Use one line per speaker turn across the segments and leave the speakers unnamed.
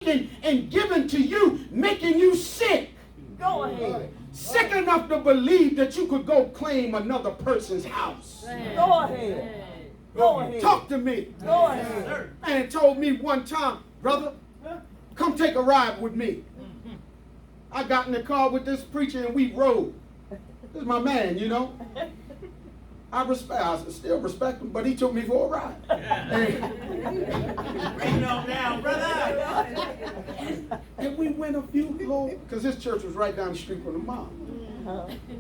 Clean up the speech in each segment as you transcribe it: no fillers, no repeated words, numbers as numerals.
and given to you, making you sick.
Go ahead.
Sick enough to believe that you could go claim another person's house.
Go ahead. Go ahead.
Talk to me.
Go ahead.
Man told me one time, brother, come take a ride with me. I got in the car with this preacher and we rode. This is my man, you know. I still respect him, but he took me for a ride.
Bring it on down, brother.
And we went a few little, because his church was right down the street from the mosque.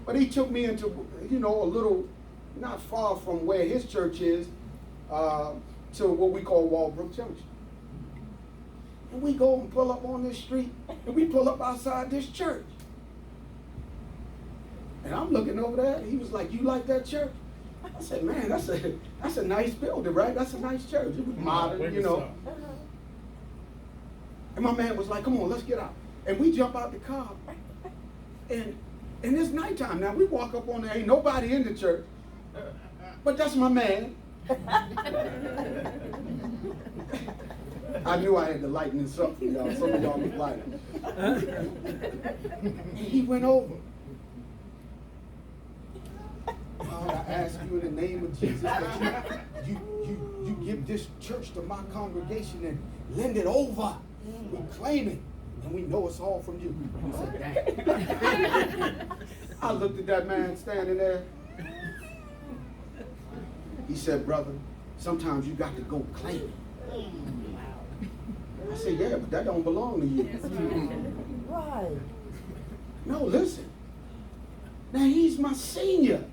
But he took me into, a little, not far from where his church is, to what we call Walbrook Junction. And we go and pull up on this street, and we pull up outside this church. And I'm looking over there, he was like, "You like that church?" I said, "Man, that's a nice building, right? That's a nice church. It was modern, you know." And my man was like, "Come on, let's get out." And we jump out the car. And it's nighttime now. We walk up on there, ain't nobody in the church. But that's my man. I knew I had to lighten this up for y'all. Some of y'all was lighting. And he went over. "God, I ask you in the name of Jesus that you give this church to my congregation and lend it over. We claim it, and we know it's all from you." I said, "Dang." I looked at that man standing there. He said, "Brother, sometimes you got to go claim it." I said, "Yeah, but that don't belong to you."
Right.
No, listen. Now he's my senior.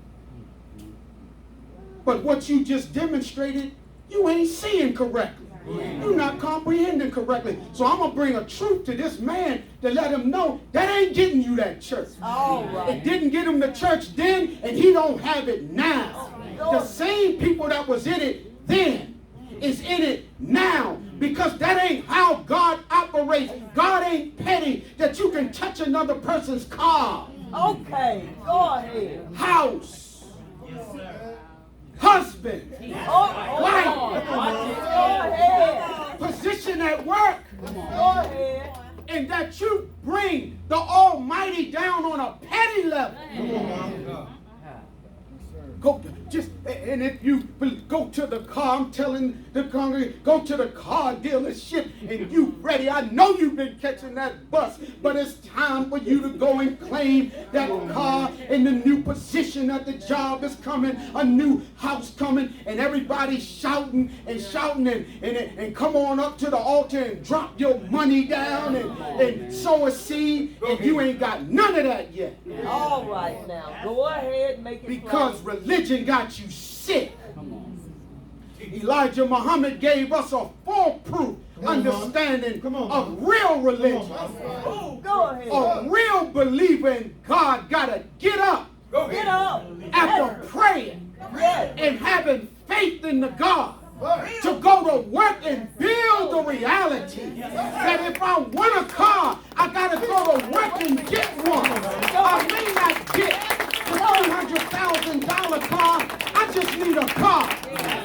But what you just demonstrated, you ain't seeing correctly. You're not comprehending correctly. So I'm going to bring a truth to this man to let him know that ain't getting you that church.
All right.
It didn't get him the church then, and he don't have it now. The same people that was in it then is in it now, because that ain't how God operates. God ain't petty that you can touch another person's car,
Okay. Go ahead.
house, husband, wife,
Go ahead.
position at work,
Go ahead.
and that you bring the Almighty down on a petty level. Go to, and if you go to the car, I'm telling the congregation, go to the car dealership and you ready. I know you've been catching that bus, but it's time for you to go and claim that car in the new position that the job is coming, a new house coming, and everybody's shouting and come on up to the altar and drop your money down and sow a seed, and you ain't got none of that yet.
All right now. Go ahead. Make it
Because
plain.
religion got you sick. Elijah Muhammad gave us a foolproof understanding of real religion.
Go ahead.
A real believer in God gotta get up
Get up.
after praying
Yes.
and having faith in the God to go to work and build the reality that if I want a car, I gotta go to work and get one. I may not get the $200,000 car, I just need a car.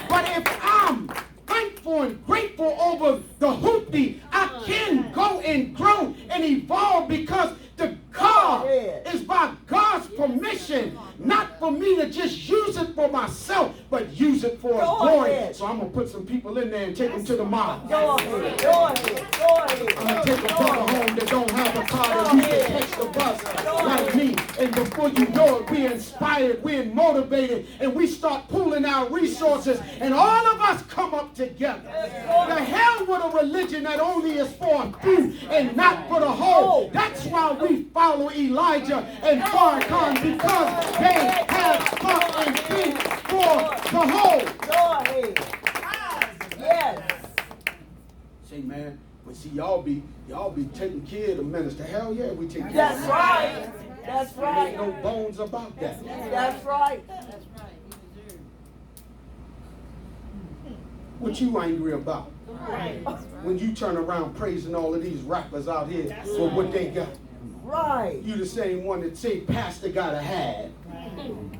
But if I'm thankful and grateful over the hoopty, I can go and grow and evolve, because the car is by God's permission, not for me to just use it for myself, but use it for His glory. So I'm going to put some people in there and take them to the mosque.
Go ahead. Go ahead. Go ahead.
I'm going to take a brother home that don't have a car that you can catch the bus like me. And before you know it, we're inspired, we're motivated, and we start pooling our resources, and all of us come up together. The hell with a religion that only is for a few and not for the whole. That's why we follow Elijah and Farrakhan, because they have thought and think for the whole.
Go ahead. Yes.
Say, man, but see, y'all be taking care of the minister. Hell yeah, we take care
That's
of
right. That's
There ain't
right.
no bones about that.
That's right.
What you angry about? When you turn around praising all of these rappers out here for what they got.
Right.
You the same one that say pastor gotta have.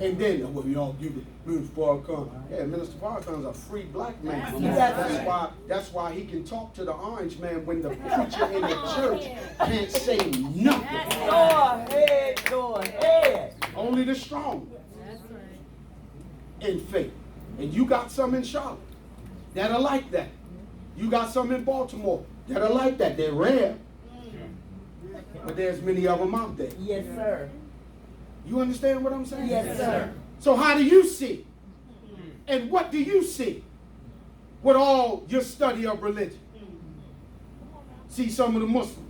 And then, well, y'all give it Minister Farrakhan. Yeah, Minister Farrakhan's a free black man.
Yes.
That's why he can talk to the orange man when the preacher in the church can't say nothing.
Go ahead, go ahead.
Only the strong in faith. And you got some in Charlotte that are like that. You got some in Baltimore that are like that. They're rare. But there's many of them out there.
Yes, sir.
You understand what I'm saying?
Yes, sir.
So how do you see? And what do you see with all your study of religion? See some of the Muslims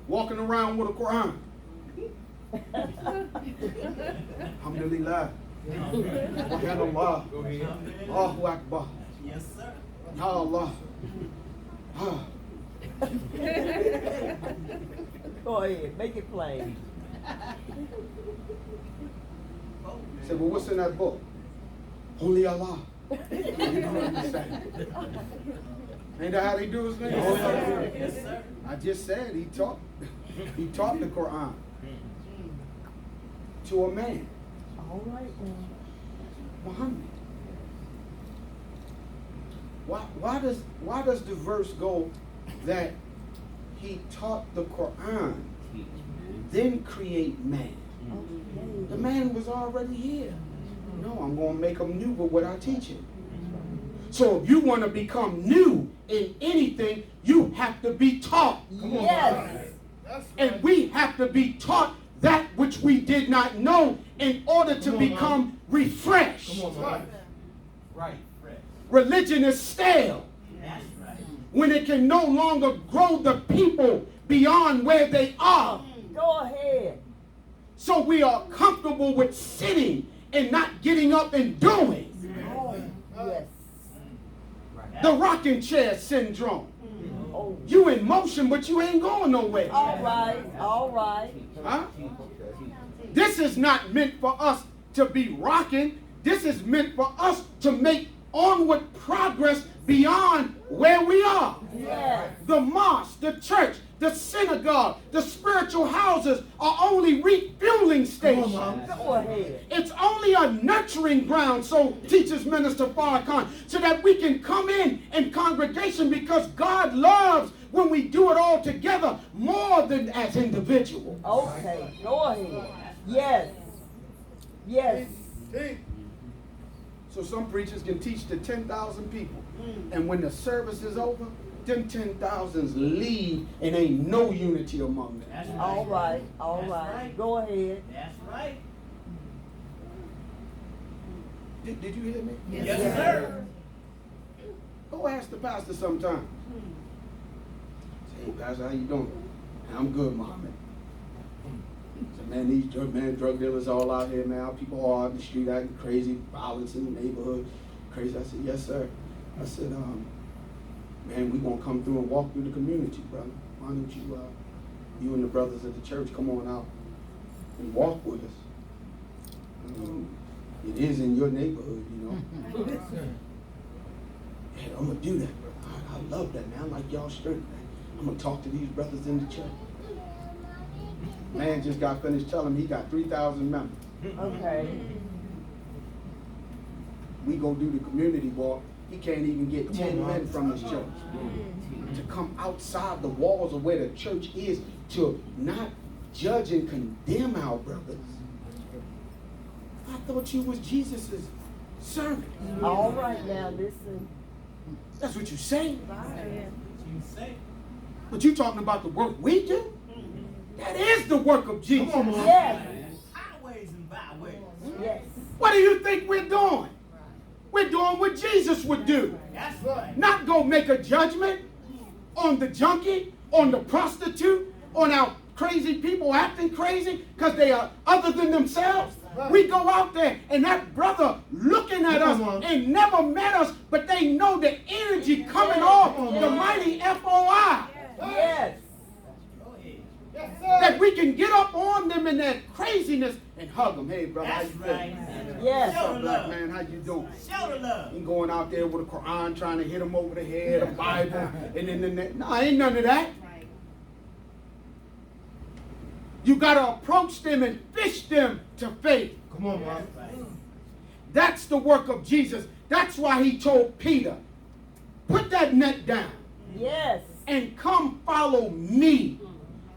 walking around with a Quran. Alhamdulillah. Alhamdulillah. Allahu Akbar.
Yes, sir.
Ya Allah. Ah.
Go ahead, make it plain.
Say, well, what's in that book? Only Allah. You know what I'm saying? Ain't that how they do his thing?
Yes, sir.
I just said he taught the Quran to a man,
All right now.
Muhammad. Why does the verse go that he taught the Quran, then create man? The man was already here. No, I'm going to make him new with what I teach him. So if you want to become new in anything, you have to be taught.
Yes.
And we have to be taught that which we did not know in order to become refreshed.
Right.
Religion is stale
That's right.
when it can no longer grow the people beyond where they are.
Go ahead.
So we are comfortable with sitting and not getting up and doing.
Oh, yes.
The rocking chair syndrome.
Oh,
You in motion, but you ain't going nowhere.
all right, all right.
Huh? This is not meant for us to be rocking. This is meant for us to make onward progress beyond where we are.
Yes.
The mosque, the church, the synagogue, the spiritual houses are only refueling stations.
Go ahead.
It's only a nurturing ground, so teaches Minister Farrakhan, so that we can come in congregation, because God loves when we do it all together more than as individuals.
Okay, go ahead. Yes. Yes.
So some preachers can teach to 10,000 people, and when the service is over, them 10,000s leave and ain't no unity among them.
That's right.
All right, all
That's
right.
right.
Go ahead.
That's right.
Did you hear me?
Yes, sir.
Go ask the pastor sometime. Say, hey, pastor, how you doing? I'm good, Muhammad. So, man, these drug dealers all out here, man. People all out in the street acting crazy, violence in the neighborhood, crazy. I said, yes, sir. I said, man, we gonna come through and walk through the community, brother. Why don't you, you and the brothers at the church, come on out and walk with us? It is in your neighborhood, you know. Yeah, I'm gonna do that, brother. I love that, man. I like y'all straight, man. I'm gonna talk to these brothers in the church. Man just got finished telling me he got 3,000 members.
Okay.
We go do the community walk. He can't even get 10 men from his church to come outside the walls of where the church is to not judge and condemn our brothers. I thought you was Jesus's servant.
All right now, listen.
That's what you say.
You say.
But you talking about the work we do? That is the work of Jesus.
Yes.
Highways and byways.
Yes.
What do you think we're doing? We're doing what Jesus would do.
That's right.
Not go make a judgment on the junkie, on the prostitute, on our crazy people acting crazy because they are other than themselves. We go out there and that brother looking at us and never met us, but they know the energy coming off the mighty FOI.
Yes.
Go ahead.
That we can get up on them in that craziness and hug them. Hey, brother, how you
That's
feeling?
right.
Yes.
Show
What's
the
up, black
love.
man? How you doing?
Show the love.
Ain't going out there with a Quran trying to hit him over the head, a Bible, and then no, ain't none of that. You got to approach them and fish them to faith.
Come on, man.
That's the work of Jesus. That's why he told Peter, put that net down.
Yes.
And come follow me.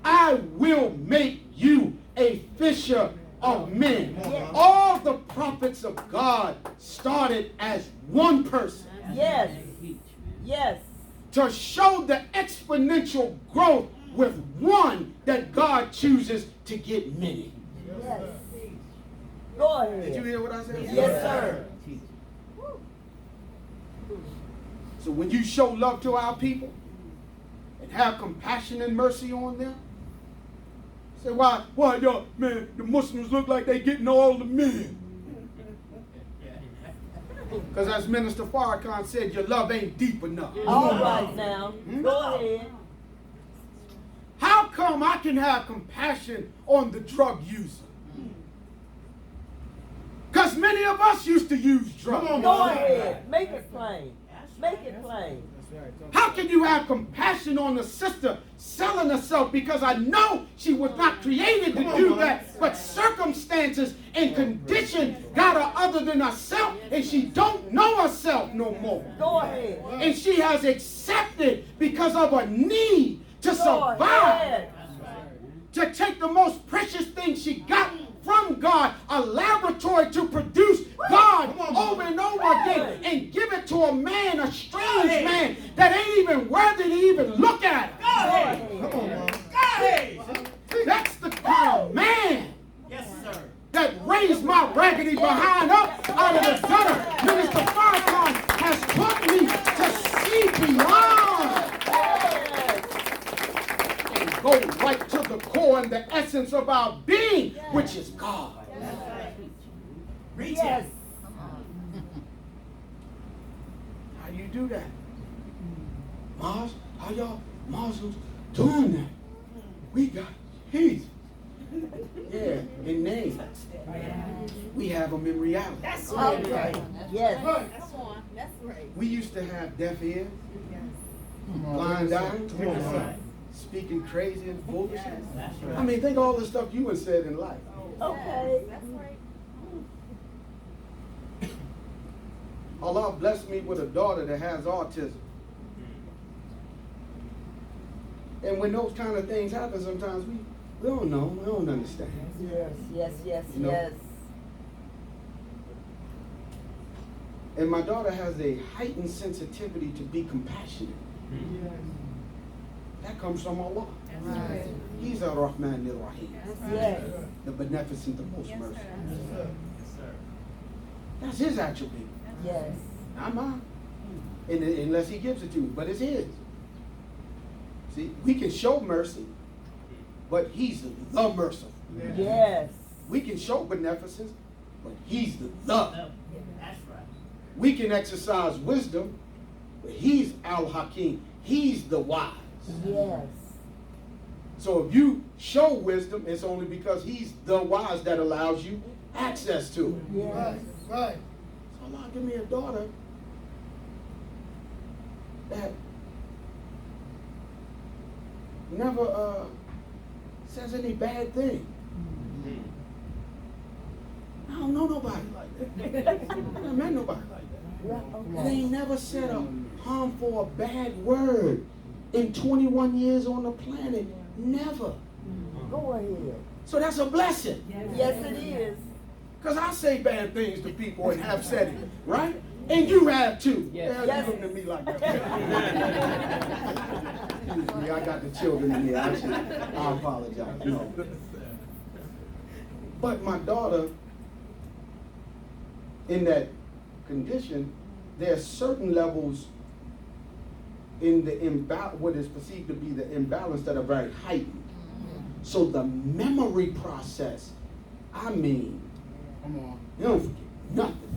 I will make you a fisher of men.
Yes.
All the prophets of God started as one person
Yes. Yes.
to show the exponential growth with one that God chooses to get many.
Yes. Go
Did you
ahead.
hear what I said?
Yes, sir.
So when you show love to our people and have compassion and mercy on them, say, why y'all, man, the Muslims look like they getting all the men. Because as Minister Farrakhan said, your love ain't deep enough.
All right now. Go ahead.
How come I can have compassion on the drug user? Because many of us used to use drugs.
Go ahead. Make it plain. Make it plain.
How can you have compassion on the sister selling herself? Because I know she was not created to do that, but circumstances and conditions got her other than herself, and she don't know herself no more.
Go ahead.
And she has accepted because of a need to
Go
survive,
ahead.
to take the most precious thing she got from God, a laboratory to produce God over and over again, and give it to a man, a strange man that ain't even worthy to even look at her.
Go ahead.
That's the kind of man
Yes, sir.
that raised my raggedy behind up out of the gutter. Minister Farrakhan has taught me to see beyond and go right to the core and the essence of our being, which is God.
Reach
Yes.
it.
How do you do that? Mars, how y'all Muslims doing that? We got Jesus. Yeah, in name. We have them in reality.
That's
Okay.
right.
Yes.
That's on. That's right.
We used to have deaf ears, blind eyes, speaking crazy and foolishness. I mean, think of all the stuff you have said in life.
Okay.
That's right.
Allah blessed me with a daughter that has autism. And when those kind of things happen, sometimes we don't know, we don't understand.
Yes. Yes. Yes.
You know?
Yes.
And my daughter has a heightened sensitivity to be compassionate. That comes from Allah.
Right.
He's Ar-Rahman Ar-Rahim,
Yes.
the beneficent, the most
Yes,
merciful.
sir.
Yes, sir.
That's his attribute,
Yes.
not mine. Unless he gives it to me, but it's his. See, we can show mercy, but he's the merciful.
Yes.
We can show beneficence, but he's the.
That's right.
We can exercise wisdom, but he's Al-Hakim. He's the wise.
Yes.
So if you show wisdom, it's only because he's the wise that allows you access to it.
Yes.
Right.
So Allah, give me a daughter that never says any bad thing. I don't know nobody like that. I never met nobody like that.
Yeah,
And
okay.
they ain't never said a harmful or bad word in 21 years on the planet. Never.
Go ahead.
So that's a blessing.
Yes, it is.
Because I say bad things to people and have said it, right? And you have too. Yeah,
Yes.
you looking at me like that. Excuse me, I got the children in here. I apologize. No. But my daughter, in that condition, there are certain levels in the what is perceived to be the imbalance that are very heightened. So the memory process, I mean,
Come on.
you don't forget nothing.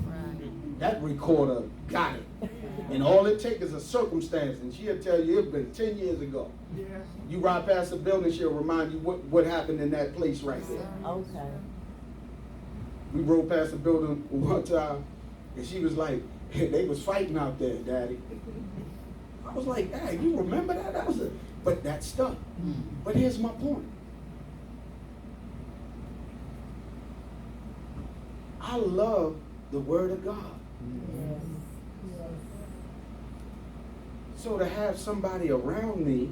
That recorder got it. And all it takes is a circumstance, and she'll tell you it's been 10 years ago. You ride past the building, she'll remind you what happened in that place right there.
Okay.
We rode past the building one time, and she was like, hey, they was fighting out there, Daddy. I was like, hey, you remember that? But that stuck. But here's my point. I love the Word of God. So to have somebody around me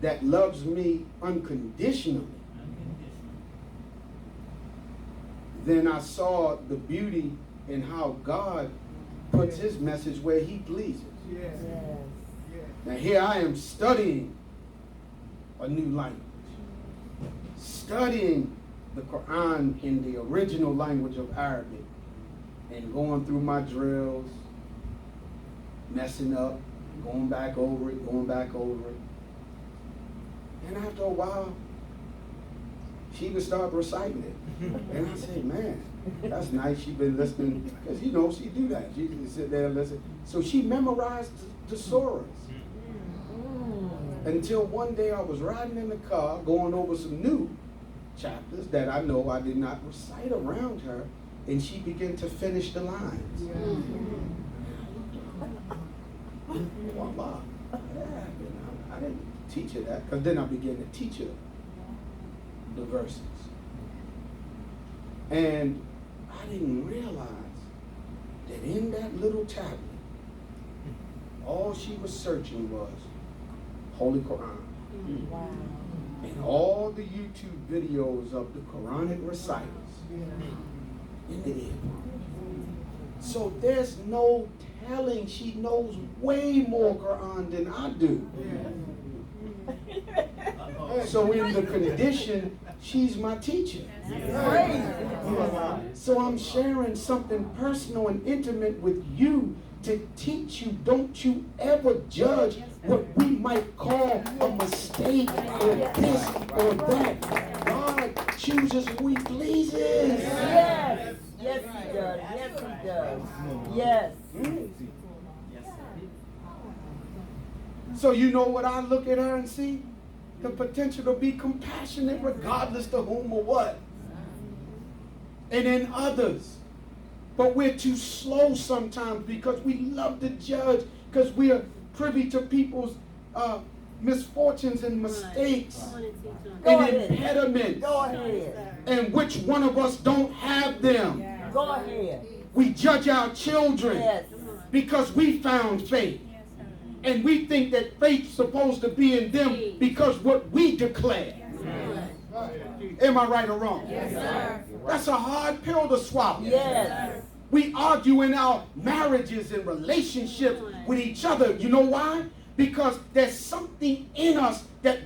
that loves me unconditionally, then I saw the beauty in how God puts his message where he pleases.
Yes.
Now here I am studying a new language, studying the Quran in the original language of Arabic, and going through my drills, messing up, going back over it. And after a while, she would start reciting it. And I said, man, that's nice. She's been listening, because you know she do that. She just sit there and listen. So she memorized the surahs. Until one day I was riding in the car, going over some new chapters that I know I did not recite around her, and she began to finish the lines. Voila. I didn't teach her that, because then I began to teach her the verses. And I didn't realize that in that little tablet, all she was searching was Holy Quran.
Wow.
And all the YouTube videos of the Quranic reciters in the earphone. So there's no telling, she knows way more Quran than I do. So in the condition, she's my teacher. So I'm sharing something personal and intimate with you to teach you. Don't you ever judge what we might call a mistake or this or that. God chooses who he pleases.
Yes. Yes, he does. Yes, he does. Yes.
So you know what I look at her and see? The potential to be compassionate regardless to whom or what. And in others. But we're too slow sometimes because we love to judge, because we are privy to people's misfortunes and mistakes and impediments.
Go ahead.
And which one of us don't have them?
Go ahead.
We judge our children
Yes.
because we found faith. And we think that faith's supposed to be in them because what we declare. Am I right or wrong?
Yes, sir.
That's a hard pill to swallow.
Yes.
We argue in our marriages and relationships with each other. You know why? Because there's something in us that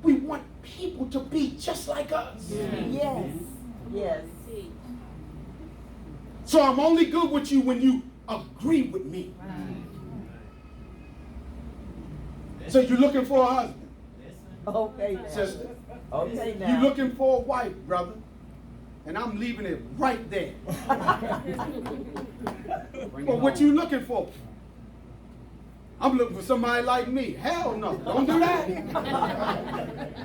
we want people to be just like us.
Yes. Yes.
So I'm only good with you when you agree with me. So you're looking for a husband,
Okay now.
sister.
Okay now.
You're looking for a wife, brother. And I'm leaving it right there. Well, what you looking for? I'm looking for somebody like me. Hell no. Don't do that.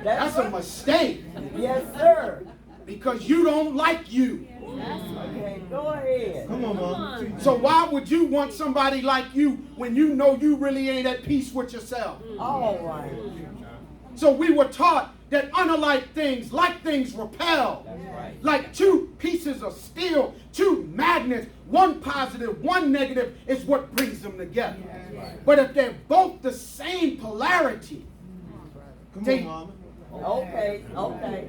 That's a mistake.
Yes, sir.
Because you don't like you.
Okay, go ahead.
Come on, Mom.
So why would you want somebody like you when you know you really ain't at peace with yourself?
All right.
So we were taught that unlike things, like things repel. Like two pieces of steel, two magnets, one positive, one negative is what brings them together. But if they're both the same polarity,
Come
they,
on, Mom.
Okay. Okay.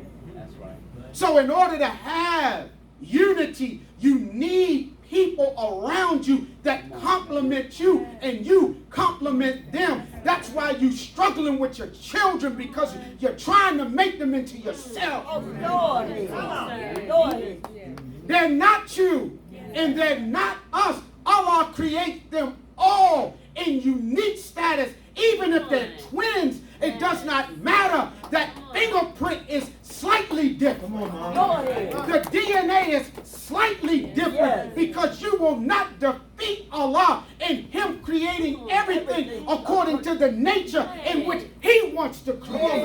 so in order to have unity, you need people around you that complement you and you complement them. That's why you're struggling with your children, because you're trying to make them into yourself.
Oh, go ahead. Go ahead.
They're not you and they're not us. Allah creates them all in unique status. Even if they're twins, it does not matter. That fingerprint is slightly different.
Come on, Mom.
Go ahead.
The DNA is slightly different,
Yes.
because you will not defeat Allah in Him creating everything according to the nature in which He wants to create.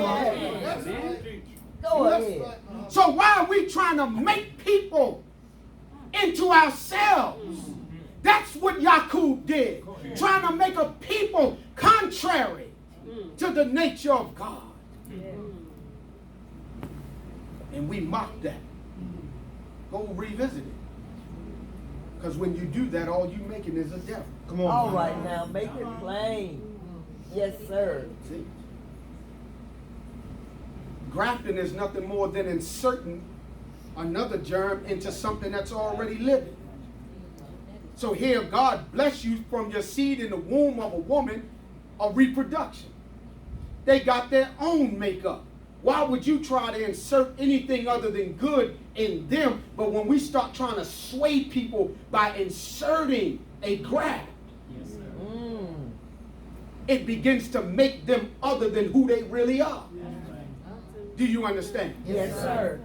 Go ahead.
So why are we trying to make people into ourselves? That's what Yaqub did. Trying to make a people contrary to the nature of God. And we mock that. go revisit it. Because when you do that, all you making is a devil.
Come on.
All right now, make it plain. Yes, sir.
See? Grafting is nothing more than inserting another germ into something that's already living. So here, God bless you from your seed in the womb of a woman of reproduction. They got their own makeup. Why would you try to insert anything other than good in them? But when we start trying to sway people by inserting a graft, it begins to make them other than who they really are. Do you understand?
Yes, sir.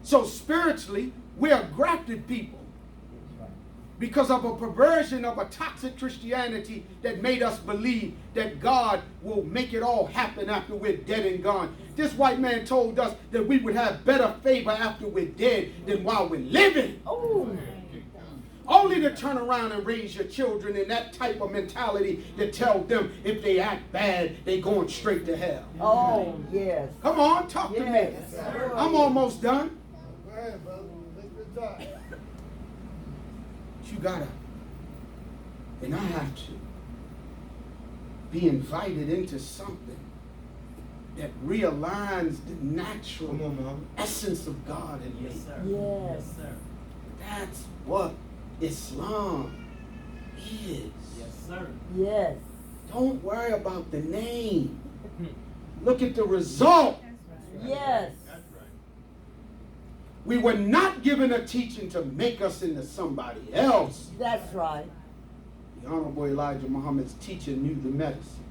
So spiritually, we are grafted people because of a perversion of a toxic Christianity that made us believe that God will make it all happen after we're dead and gone. This white man told us that we would have better favor after we're dead than while we're living.
Oh.
Only to turn around and raise your children in that type of mentality to tell them if they act bad, they going straight to hell.
Oh, yes.
Come on, talk to me.
Yes.
I'm almost done.
Go ahead, brother. Let's talk.
You gotta, and I have to be invited into something that realigns the natural
Come on, Mom.
essence of God in me.
Yes, sir.
Yes.
Yes, sir.
That's what Islam is.
Yes, sir.
Yes.
Don't worry about the name. Look at the result.
Yes.
That's right.
We were not given a teaching to make us into somebody else.
That's right.
The Honorable Elijah Muhammad's teacher knew the medicine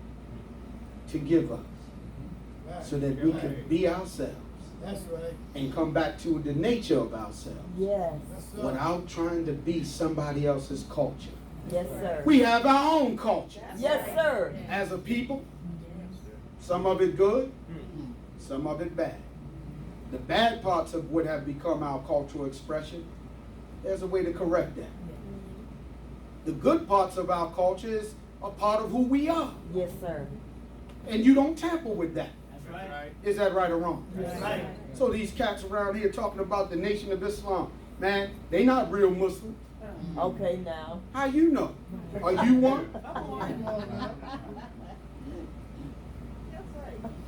to give us so that we could be ourselves
That's right.
and come back to the nature of ourselves
Yes.
That's right.
without trying to be somebody else's culture.
Yes, sir.
We have our own culture
Yes, sir.
as a people. Some of it good, some of it bad. The bad parts of what have become our cultural expression, there's a way to correct that. The good parts of our culture is a part of who we are.
Yes, sir.
And you don't tamper with that.
That's right.
Is that right or wrong?
That's right.
So these cats around here talking about the Nation of Islam, man, they not real Muslim.
Okay, now.
How you know? Are you one?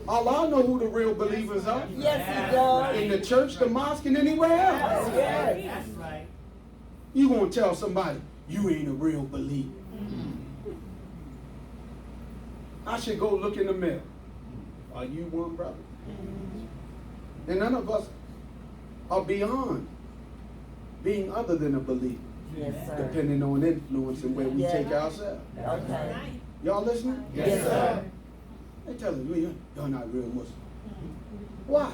Allah know who the real believers are.
Yes, he does.
In the church, the mosque, and anywhere else.
Yes.
That's right.
You gonna tell somebody you ain't a real believer? I should go look in the mirror. Are you one, brother? And none of us are beyond being other than a believer,
Yes, sir.
depending on influence and where we
Yeah.
take ourselves.
Okay.
Y'all listening?
Yes, sir.
They telling you you're not real Muslim. Why?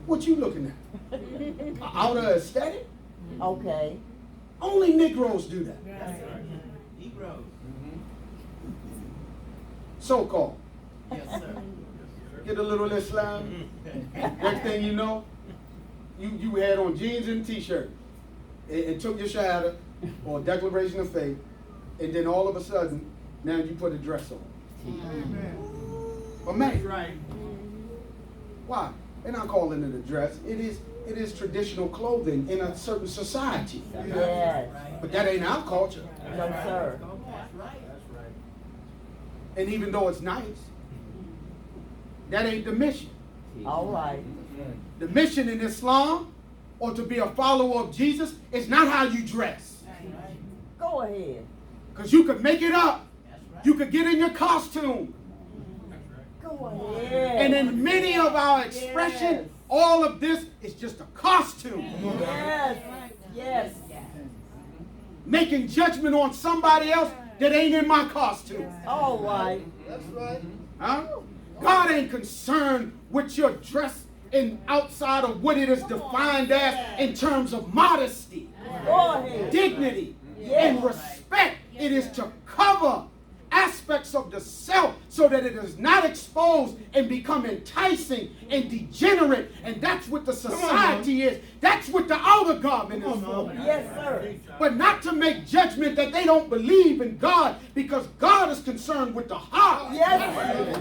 What you looking at? Outer aesthetic?
Okay.
Only Negroes do that.
That's right. Negroes.
So-called.
Yes, sir.
Get a little Islam. Next thing you know, you had on jeans and t-shirt and took your shahada or declaration of faith, and then all of a sudden, now you put a dress on. But
That's
man,
right.
why? They're not calling it a dress. It is traditional clothing in a certain society.
Yes.
But that ain't our culture.
No, sir.
That's right. That's right.
And even though it's nice, that ain't the mission.
All right.
The mission in Islam, or to be a follower of Jesus, is not how you dress.
Go ahead.
Because you could make it up.
That's right.
You could get in your costume.
Go ahead.
And in many of our expression,
Yes.
all of this is just a costume.
Yes. Yes.
Making judgment on somebody else that ain't in my costume.
All right.
That's right.
Huh? God ain't concerned with your dress in outside of what it is defined as in terms of modesty,
Go ahead.
dignity,
Yes.
and respect. It is to cover aspects of the self so that it is not exposed and become enticing and degenerate. And that's what the society is. That's what the outer garment is for.
Yes, sir.
But not to make judgment that they don't believe in God, because God is concerned with the heart.
Yes.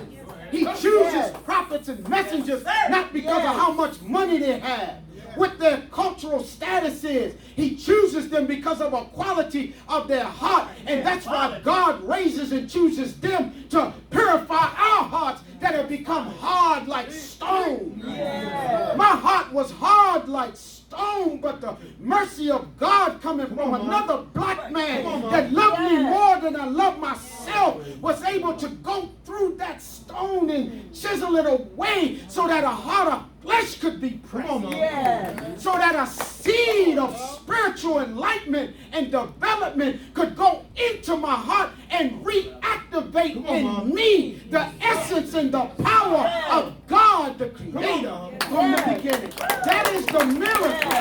He chooses prophets and messengers not because of how much money they have, what their cultural status is. He chooses them because of a quality of their heart. And that's why God raises and chooses them to purify our hearts that have become hard like stone.
Yeah.
My heart was hard like stone, but the mercy of God coming from another black man that loved me more than I love myself was able to go through that stone and chisel it away so that a heart of flesh could be pressed.
Yeah.
So that a seed of spiritual enlightenment and development could go into my heart and reactivate in me the essence and the power of God, the Creator, from the beginning. That is the miracle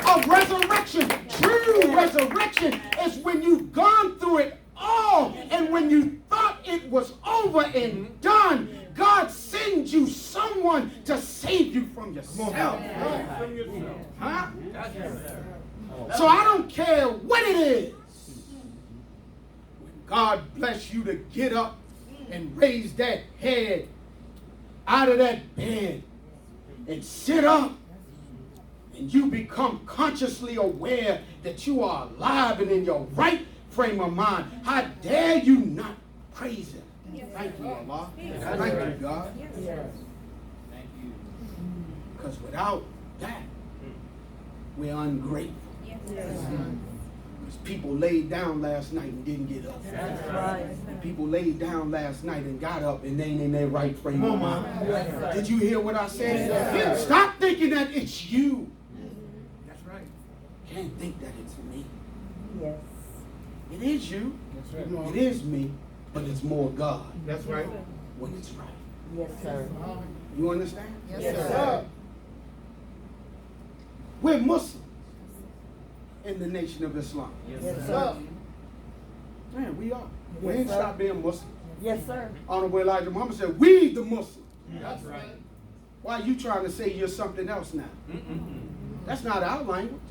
of resurrection. True resurrection is when you've gone through it all, and when you thought it was over and done, God sends you someone to save you from yourself. Huh? So I don't care what it is. When God bless you to get up and raise that head out of that bed and sit up, and you become consciously aware that you are alive and in your right frame of mind, how dare you not praise Him? Thank you, Allah. Thank you, God.
Thank you.
Because without that, we're ungrateful. Because people laid down last night and didn't get up.
That's right.
People laid down last night and got up and they ain't in their right frame of mind. Did you hear what I said?
Yes.
Stop thinking that it's you.
That's right.
Can't think that it's me.
Yes.
It is you. It is me. But it's more God.
That's right.
When it's right.
Yes, sir.
You understand?
Yes, sir.
We're Muslims in the Nation of Islam.
Yes, sir.
Man, we are. We
Yes,
ain't
sir.
stopped being Muslim.
Yes, sir.
Honorable Elijah Muhammad said, we the Muslims.
That's right.
Why are you trying to say you're something else now? That's not our language.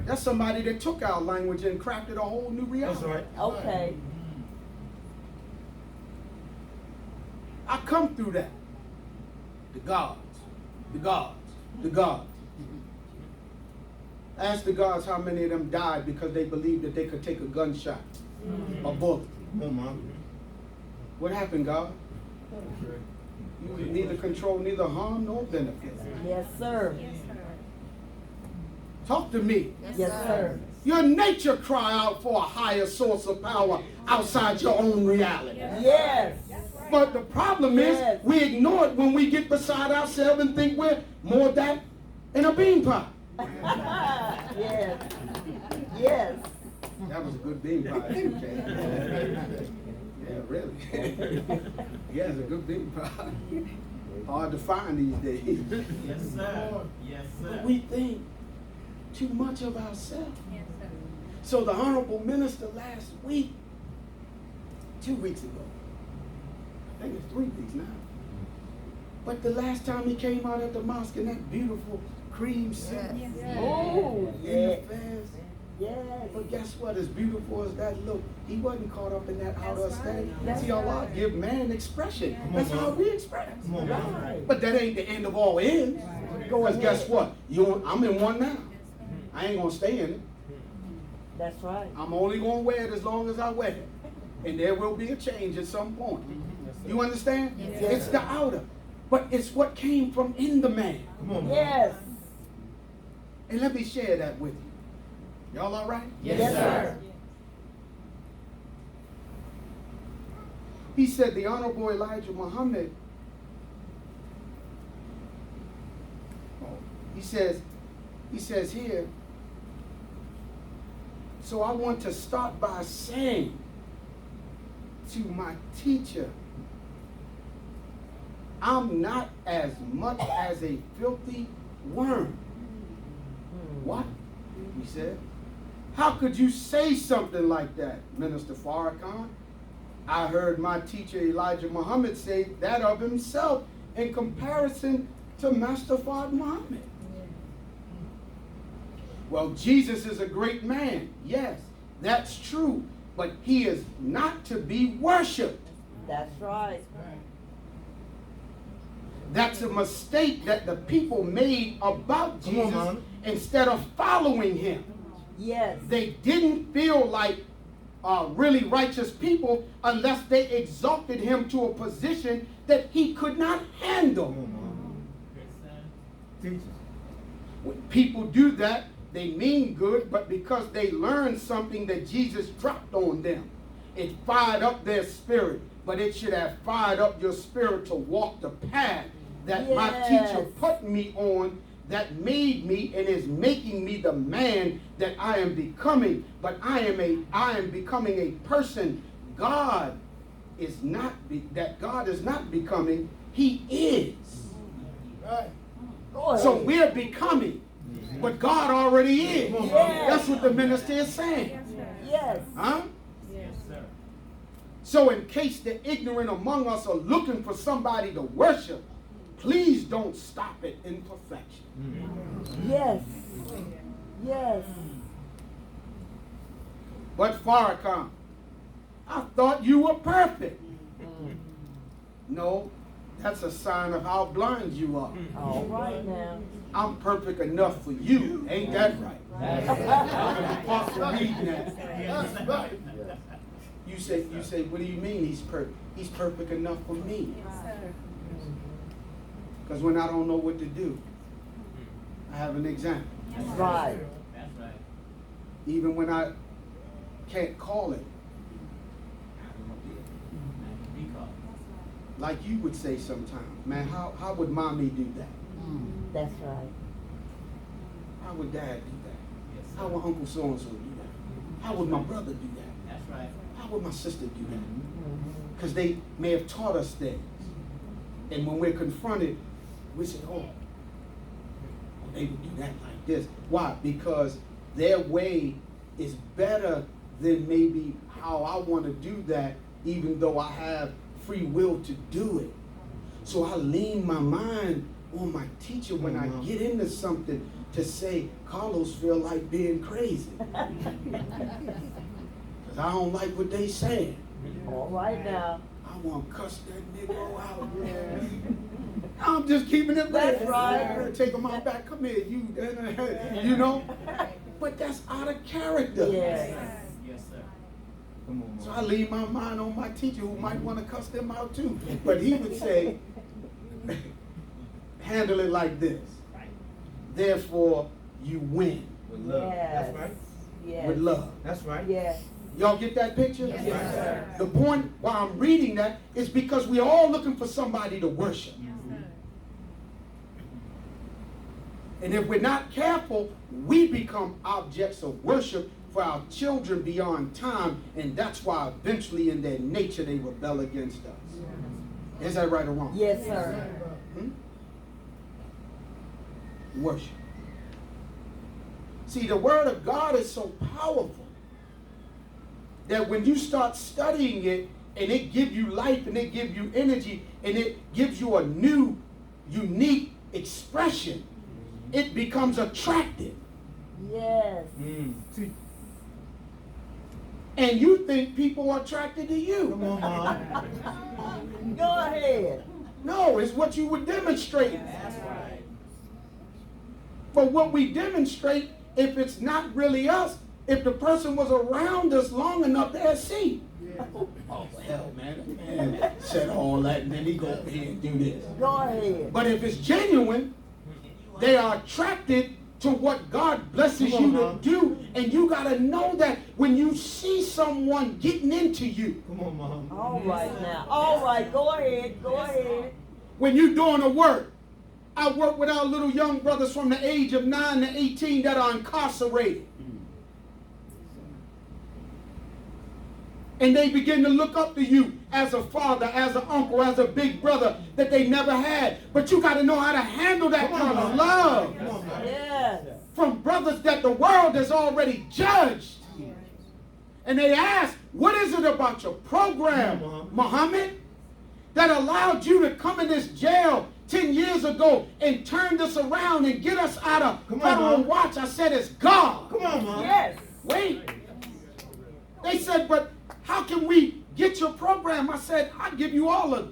That's somebody that took our language and crafted a whole new reality.
That's right.
Okay.
I come through that. The gods. The gods. The gods. Ask the gods how many of them died because they believed that they could take a gunshot, a bullet. What happened, God? You could neither control neither harm nor benefit.
Yes, sir.
Talk to me.
Yes, sir.
Your nature cry out for a higher source of power outside your own reality.
Yes.
But the problem is
Yes.
we ignore it when we get beside ourselves and think we're more that in a bean pie.
Yes. Yes.
That was a good bean pie, too, Jay. Yeah, really. Yeah, it's a good bean pie. Hard to find these days.
Yes, sir. Yes,
But
sir.
we think too much of ourselves. So the honorable minister last week, 2 weeks ago, I think it's 3 weeks now. But the last time he came out at the mosque in that beautiful cream suit,
Oh,
in the
yes.
fez.
Yes.
But guess what? As beautiful as that look, he wasn't caught up in that outer aesthetic.
That's
See, Allah
right.
give man expression. That's how we express.
Right.
But that ain't the end of all ends. Because guess what? I'm in one now. I ain't gonna stay in it.
That's right.
I'm only gonna wear it as long as I wear it. And there will be a change at some point. You understand?
Yes.
It's the outer. But it's what came from in the man.
Yes.
And let me share that with you. Y'all all right?
Yes, sir.
He said the Honorable Elijah Muhammad, he says here, so I want to start by saying to my teacher, I'm not as much as a filthy worm. What? He said. How could you say something like that, Minister Farrakhan? I heard my teacher Elijah Muhammad say that of himself in comparison to Master Fard Muhammad. Well, Jesus is a great man. Yes, that's true. But he is not to be worshipped.
That's right.
That's a mistake that the people made about
Come on,
Jesus
Mom.
instead of following him.
Yes.
They didn't feel like really righteous people unless they exalted him to a position that he could not handle.
Come on, Mom.
Yes, sir.
Teach us.
When people do that, they mean good, but because they learned something that Jesus dropped on them, it fired up their spirit. But it should have fired up your spirit to walk the path that my teacher put me on, that made me and is making me the man that I am becoming. But I am becoming a person God is not becoming. He is.
Right.
Go
So
ahead.
we're becoming, but God already is.
Yes.
That's what the minister is saying.
Yes.
Huh?
Yes, sir.
So in case the ignorant among us are looking for somebody to worship, please don't stop at imperfection.
Yes. Yes.
But Farrakhan, I thought you were perfect. No, that's a sign of how blind you are.
All right now.
I'm perfect enough for you. Ain't that right? I'm Apostle reading that.
That's right.
You say, what do you mean he's perfect? He's perfect enough for me. Because when I don't know what to do, I have an example.
Right.
That's right.
Even when I can't call it,
Be called.
like you would say sometimes, man, how would mommy do that?
That's right.
How would dad do that?
Yes,
How
sir.
would Uncle so-and-so do that? How would my brother do that?
That's right.
How would my sister do that? Because they may have taught us things. And when we're confronted, we say, oh, they would do that like this. Why? Because their way is better than maybe how I want to do that, even though I have free will to do it. So I lean my mind on my teacher when I get into something to say, Carlos feel like being crazy. Because I don't like what they saying.
All right now.
I want to cuss that nigga out. I'm just keeping it real.
That's right.
Take him out back. Come here, you know. But that's out of character.
Yes.
Yes, sir.
Come on,
So
Mom.
I leave my mind on my teacher who might want to cuss them out too. But he would say, handle it like this. Therefore, you win
With love.
Yes.
That's right.
Yes.
with love.
That's right.
Yes.
Y'all get that picture?
Yes, sir.
The point why I'm reading that is because we're all looking for somebody to worship. And if we're not careful, we become objects of worship for our children beyond time, and that's why eventually in their nature they rebel against us. Is that right or wrong?
Yes, sir.
Worship. See, the word of God is so powerful that when you start studying it and it gives you life and it gives you energy and it gives you a new, unique expression, it becomes attractive.
Yes.
See,
And you think people are attracted to you.
come on, Mom.
Go ahead.
No, it's what you would demonstrate.
That's right.
But what we demonstrate, if it's not really us, if the person was around us long enough, they'll see. Oh, hell, man. That man said all that, and then he go over here and do this.
Go ahead.
But if it's genuine, they are attracted to what God blesses
Come on,
you to
Mom.
do. And you got to know that when you see someone getting into you,
Come on, Mom.
All right now. All right. Go ahead. Go ahead.
when you're doing the work. I work with our little young brothers from the age of 9 to 18 that are incarcerated. And they begin to look up to you as a father, as an uncle, as a big brother that they never had. But you got to know how to handle that kind of love
Come on, Mom.
Yes.
from brothers that the world has already judged. And they ask, what is it about your program, Muhammad, that allowed you to come in this jail 10 years ago and turn this around and get us out of
Come on,
federal
Mom.
watch? I said, it's God.
Come on, Mom.
Yes.
Wait. They said, but how can we get your program? I said, I'll give you all the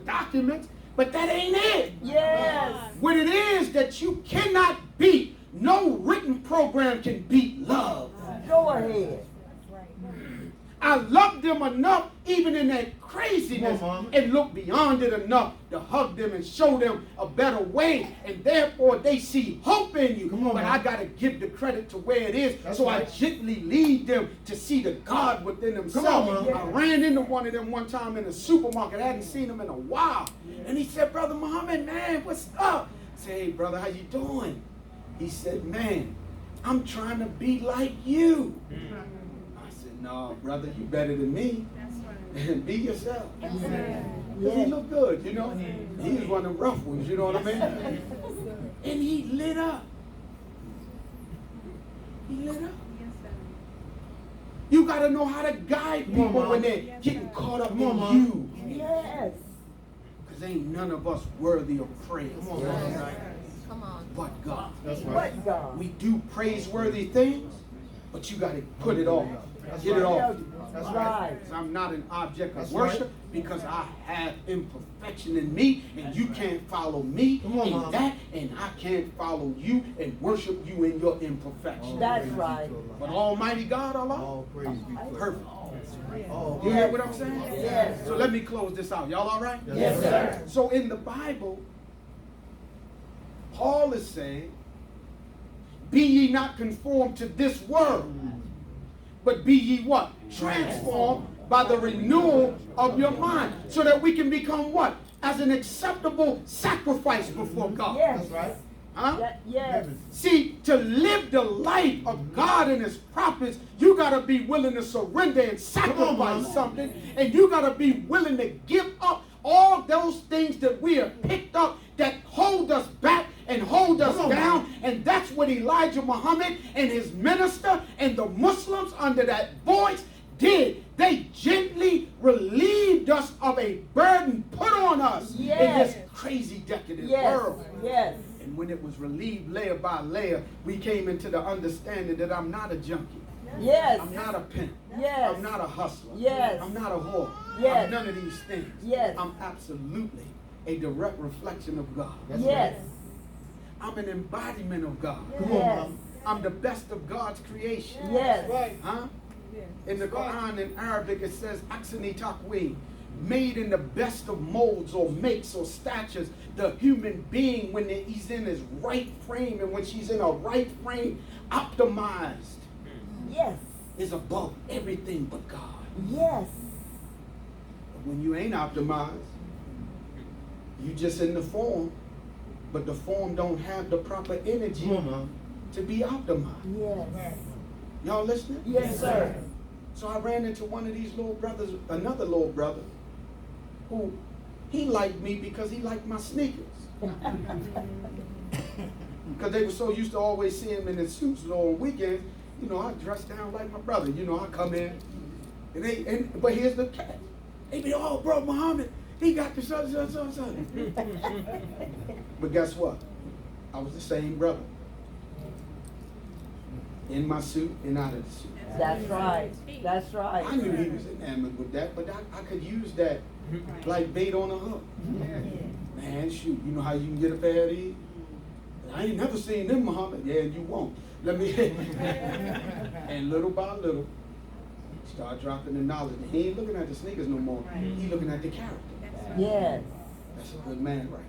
documents. But that ain't it.
Yes.
What it is that you cannot beat, no written program can beat love.
Go ahead.
I love them enough, even in that craziness,
Come on, Mama.
and look beyond it enough to hug them and show them a better way, and therefore they see hope in you.
Come on,
but
Mama.
I got to give the credit to where it is,
That's
so
right.
I gently lead them to see the God within themselves.
on, Mama.
I ran into one of them one time in the supermarket. I hadn't seen him in a while, and he said, "Brother Muhammad, man, what's up?" I said, "Hey, brother, how you doing?" He said, "Man, I'm trying to be like you." I said, "No, brother, you better than me. And be yourself." Because he looked good, you know. He was one of the rough ones, you know what I mean? And he lit up. He lit up. You got to know how to guide
Come on,
people when
Mom.
they're getting caught up
Come on,
in
Mom.
you.
Yes.
Because ain't none of us worthy of praise
Come on, Mama.
Come on.
but God.
That's right.
What God?
We do praiseworthy things, but you got to put it off.
That's
Get it
right.
off.
That's
That's
right.
I'm not an object of
That's
worship
right.
because I have imperfection in me, and you can't follow me
Come on,
in
Mama.
that, and I can't follow you and worship you in your imperfection.
That's right.
But Almighty God, Allah,
All praise be to
perfect.
all
You hear what I'm saying?
Yes.
So let me close this out. Y'all all right?
Yes, sir.
So in the Bible, Paul is saying, "Be ye not conformed to this world, but be ye what? Transformed by the renewal of your mind, so that we can become what? As an acceptable sacrifice before God."
Yes.
That's right.
Huh?
Yes.
See, to live the life of God and His prophets, you got to be willing to surrender and sacrifice
Mama.
something, and you got to be willing to give up all those things that we have picked up that hold us back and hold us
Come on,
down.
Mama.
And that's what Elijah Muhammad and his minister and the Muslims under that voice did. They gently relieved us of a burden put on us in
Yes.
this crazy decadent
Yes.
world.
Yes.
And when it was relieved layer by layer, we came into the understanding that I'm not a junkie.
Yes.
I'm not a pimp.
Yes.
I'm not a hustler.
Yes.
I'm not a whore.
Yes.
I'm none of these things.
Yes.
I'm absolutely a direct reflection of God.
That's
Yes.
I'm an embodiment of God.
Come on,
Yes.
Mom.
I'm the best of God's creation.
Yes.
Huh? In the Quran in Arabic it says Aksani Taqwi, made in the best of molds or makes or statures. The human being when he's in his right frame and when she's in a right frame, optimized,
Yes.
is above everything but God.
Yes.
But when you ain't optimized, you just in the form, but the form don't have the proper energy
Come on, Mom.
to be optimized.
Yes.
Y'all listening?
Yes, sir.
So I ran into one of these little brothers, another little brother, who he liked me because he liked my sneakers. Because they were so used to always seeing him in his suits on weekends. You know, I dress down like my brother. You know, I come in, but here's the catch. They be, "Oh, bro, Muhammad, he got the son. But guess what? I was the same brother. In my suit and out of the suit.
That's right. That's right.
I knew he was enamored with that, but I could use that like bait on a hook. Man, shoot, you know how you can get a pair of these? I ain't never seen them, Muhammad. Yeah, you won't. Let me. And little by little, start dropping the knowledge. He ain't looking at the sneakers no more. He looking at the character.
Yes.
That's a good man right